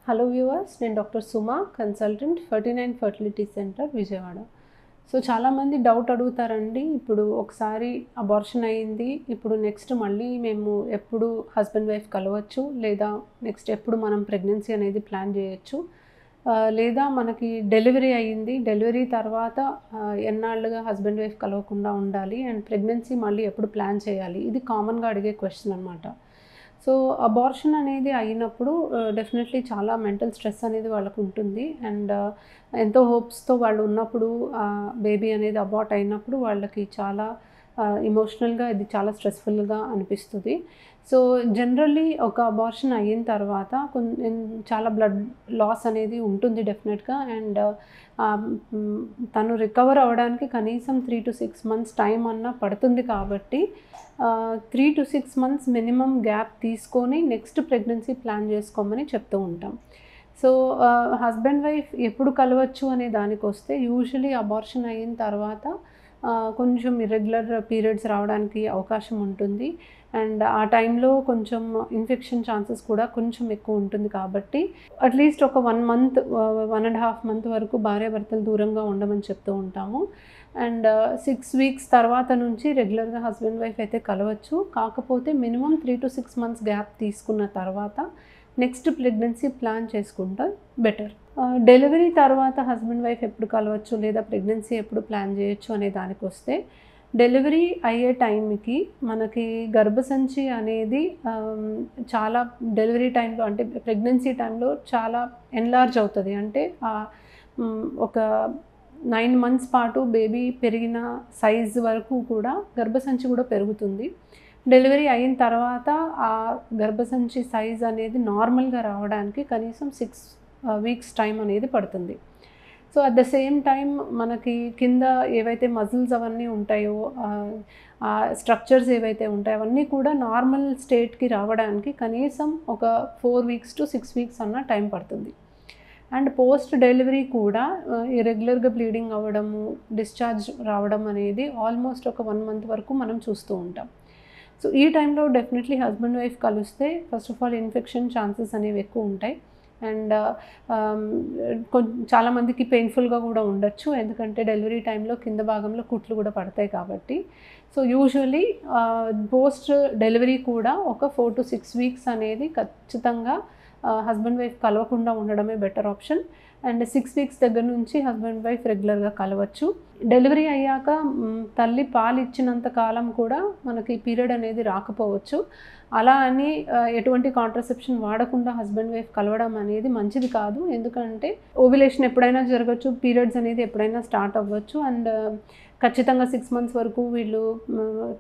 Hello viewers, నేను doctor Suma, consultant 39 fertility centre Vijayawada. So చాలామంది doubt అడుగుతారండి. ఇప్పుడు ఒకసారి అబార్షన్ అయింది, ఇప్పుడు నెక్స్ట్ మళ్ళీ మేము ఎప్పుడు హస్బెండ్ వైఫ్ కలవచ్చు, లేదా నెక్స్ట్ ఎప్పుడు మనం ప్రెగ్నెన్సీ అనేది ప్లాన్ చేయొచ్చు, లేదా మనకి డెలివరీ అయ్యింది, డెలివరీ తర్వాత ఎన్నాళ్ళుగా హస్బెండ్ వైఫ్ కలవకుండా ఉండాలి అండ్ ప్రెగ్నెన్సీ మళ్ళీ ఎప్పుడు ప్లాన్ చేయాలి, ఇది కామన్గా అడిగే క్వశ్చన్ అనమాట. సో అబార్షన్ అనేది అయినప్పుడు డెఫినెట్లీ చాలా మెంటల్ స్ట్రెస్ అనేది వాళ్ళకు ఉంటుంది అండ్ ఎంతో హోప్స్తో వాళ్ళు ఉన్నప్పుడు బేబీ అనేది అబార్ట్ అయినప్పుడు వాళ్ళకి చాలా ఎమోషనల్గా ఇది చాలా స్ట్రెస్ఫుల్గా అనిపిస్తుంది. సో జనరల్లీ ఒక అబార్షన్ అయిన తర్వాత చాలా బ్లడ్ లాస్ అనేది ఉంటుంది డెఫినెట్గా అండ్ తను రికవర్ అవ్వడానికి కనీసం 3 to 6 months టైం అన్నా పడుతుంది. కాబట్టి 3 to 6 months మినిమం గ్యాప్ తీసుకొని నెక్స్ట్ ప్రెగ్నెన్సీ ప్లాన్ చేసుకోమని చెప్తూ ఉంటాం. సో హస్బెండ్ వైఫ్ ఎప్పుడు కలవచ్చు అనే దానికి వస్తే, యూజువలీ అబార్షన్ అయిన తర్వాత కొంచెం ఇర్రెగ్యులర్ పీరియడ్స్ రావడానికి అవకాశం ఉంటుంది అండ్ ఆ టైంలో కొంచెం ఇన్ఫెక్షన్ ఛాన్సెస్ కూడా కొంచెం ఎక్కువ ఉంటుంది. కాబట్టి అట్లీస్ట్ ఒక 1 month 1.5 month వరకు భార్యాభర్తలు దూరంగా ఉండమని చెప్తూ ఉంటాము. అండ్ 6 weeks తర్వాత నుంచి రెగ్యులర్గా హస్బెండ్ వైఫ్ అయితే కలవచ్చు. కాకపోతే మినిమం 3 to 6 months గ్యాప్ తీసుకున్న తర్వాత నెక్స్ట్ ప్రెగ్నెన్సీ ప్లాన్ చేసుకుంటే బెటర్. డెలివరీ తర్వాత హస్బెండ్ వైఫ్ ఎప్పుడు కలవచ్చు లేదా ప్రెగ్నెన్సీ ఎప్పుడు ప్లాన్ చేయొచ్చు అనే దానికి వస్తే, డెలివరీ అయ్యే టైంకి మనకి గర్భసంచి అనేది చాలా డెలివరీ టైంలో అంటే ప్రెగ్నెన్సీ టైంలో చాలా ఎన్లార్జ్ అవుతుంది. అంటే ఒక 9 months పాటు బేబీ పెరిగిన సైజ్ వరకు కూడా గర్భసంచి కూడా పెరుగుతుంది. డెలివరీ అయిన తర్వాత ఆ గర్భసంచి సైజ్ అనేది నార్మల్గా రావడానికి కనీసం 6 weeks టైం అనేది పడుతుంది. So at the same time మనకి కింద ఏవైతే మజిల్స్ అవన్నీ ఉంటాయో, స్ట్రక్చర్స్ ఏవైతే ఉంటాయో అవన్నీ కూడా నార్మల్ స్టేట్కి రావడానికి కనీసం ఒక 4 weeks to 6 weeks అన్న టైం పడుతుంది. అండ్ పోస్ట్ డెలివరీ కూడా ఇర్రెగ్యులర్గా బ్లీడింగ్ అవ్వడము, డిశ్చార్జ్ రావడం అనేది ఆల్మోస్ట్ ఒక 1 month వరకు మనం చూస్తూ ఉంటాం. సో ఈ టైంలో డెఫినెట్లీ హస్బెండ్ వైఫ్ కలిస్తే first of all infection chances అనేవి ఎక్కువ ఉంటాయి అండ్ చాలామందికి పెయిన్ఫుల్గా కూడా ఉండొచ్చు, ఎందుకంటే డెలివరీ టైంలో కింద భాగంలో కుట్లు కూడా పడతాయి కాబట్టి. సో యూజువలీ పోస్ట్ డెలివరీ కూడా ఒక 4 to 6 weeks అనేది ఖచ్చితంగా హస్బెండ్ వైఫ్ కలవకుండా ఉండడమే బెటర్ ఆప్షన్. అండ్ 6 weeks దగ్గర నుంచి హస్బెండ్ వైఫ్ రెగ్యులర్గా కలవచ్చు. డెలివరీ అయ్యాక తల్లి పాలు ఇచ్చినంత కాలం కూడా మనకి పీరియడ్ అనేది రాకపోవచ్చు. అలా అని ఎటువంటి కాంట్రసెప్షన్ వాడకుండా హస్బెండ్ వైఫ్ కలవడం అనేది మంచిది కాదు. ఎందుకంటే ఓవ్యులేషన్ ఎప్పుడైనా జరగచ్చు, పీరియడ్స్ అనేది ఎప్పుడైనా స్టార్ట్ అవ్వచ్చు అండ్ ఖచ్చితంగా 6 months వరకు వీళ్ళు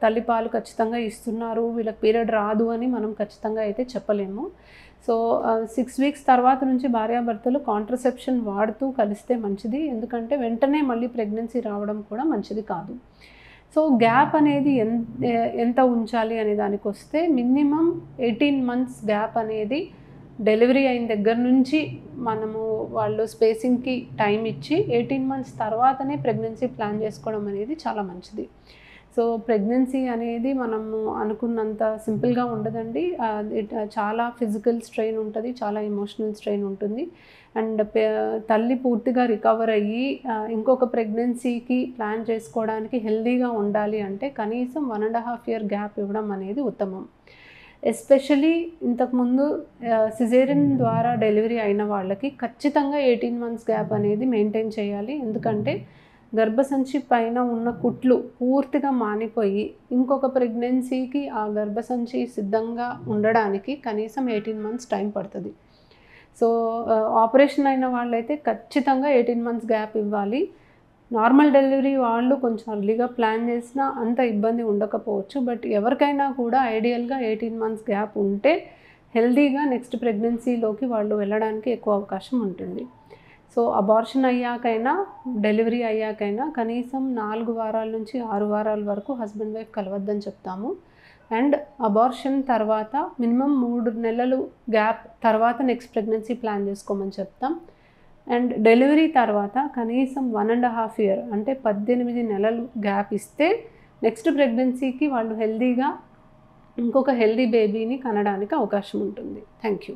తల్లిపాలు ఖచ్చితంగా ఇస్తున్నారు, వీళ్ళకి పీరియడ్ రాదు అని మనం ఖచ్చితంగా అయితే చెప్పలేము. సో 6 weeks తర్వాత నుంచి భార్యాభర్తలు కాంట్రసెప్షన్ వాడుతూ కలిస్తే మంచిది, ఎందుకంటే వెంటనే మళ్ళీ ప్రెగ్నెన్సీ రావడం కూడా మంచిది కాదు. సో గ్యాప్ అనేది ఎంత ఉంచాలి అనే దానికి వస్తే, మినిమం 18 months గ్యాప్ అనేది డెలివరీ అయిన దగ్గర నుంచి మనము వాళ్ళు స్పేసింగ్కి టైం ఇచ్చి 18 months తర్వాతనే ప్రెగ్నెన్సీ ప్లాన్ చేసుకోవడం అనేది చాలా మంచిది. సో ప్రెగ్నెన్సీ అనేది మనము అనుకున్నంత సింపుల్గా ఉండదండి. చాలా ఫిజికల్ స్ట్రెయిన్ ఉంటుంది, చాలా ఎమోషనల్ స్ట్రెయిన్ ఉంటుంది అండ్ తల్లి పూర్తిగా రికవర్ అయ్యి ఇంకొక ప్రెగ్నెన్సీకి ప్లాన్ చేసుకోవడానికి హెల్దీగా ఉండాలి అంటే కనీసం 1.5 year గ్యాప్ ఇవ్వడం అనేది ఉత్తమం. ఎస్పెషలీ ఇంతకుముందు సిజేరియన్ ద్వారా డెలివరీ అయిన వాళ్ళకి ఖచ్చితంగా 18 months గ్యాప్ అనేది మెయింటైన్ చేయాలి. ఎందుకంటే గర్భసంచి పైన ఉన్న కుట్లు పూర్తిగా మానిపోయి ఇంకొక ప్రెగ్నెన్సీకి ఆ గర్భసంచి సిద్ధంగా ఉండడానికి కనీసం 18 months టైం పడుతుంది. సో ఆపరేషన్ అయిన వాళ్ళైతే ఖచ్చితంగా 18 months గ్యాప్ ఇవ్వాలి. నార్మల్ డెలివరీ వాళ్ళు కొంచెం అర్లీగా ప్లాన్ చేసినా అంత ఇబ్బంది ఉండకపోవచ్చు, బట్ ఎవరికైనా కూడా ఐడియల్గా 18 months గ్యాప్ ఉంటే హెల్దీగా నెక్స్ట్ ప్రెగ్నెన్సీలోకి వాళ్ళు వెళ్ళడానికి ఎక్కువ అవకాశం ఉంటుంది. సో అబార్షన్ అయ్యాకైనా డెలివరీ అయ్యాకైనా కనీసం 4 వారాల నుంచి 6 వారాల వరకు హస్బెండ్ వైఫ్ కలవద్దని చెప్తాము. అండ్ అబార్షన్ తర్వాత మినిమం 3 నెలలు గ్యాప్ తర్వాత నెక్స్ట్ ప్రెగ్నెన్సీ ప్లాన్ చేసుకోమని చెప్తాం. అండ్ డెలివరీ తర్వాత కనీసం 1.5 year అంటే 18 నెలలు గ్యాప్ ఇస్తే నెక్స్ట్ ప్రెగ్నెన్సీకి వాళ్ళు హెల్దీగా ఇంకొక హెల్దీ బేబీని కనడానికి అవకాశం ఉంటుంది. Thank you.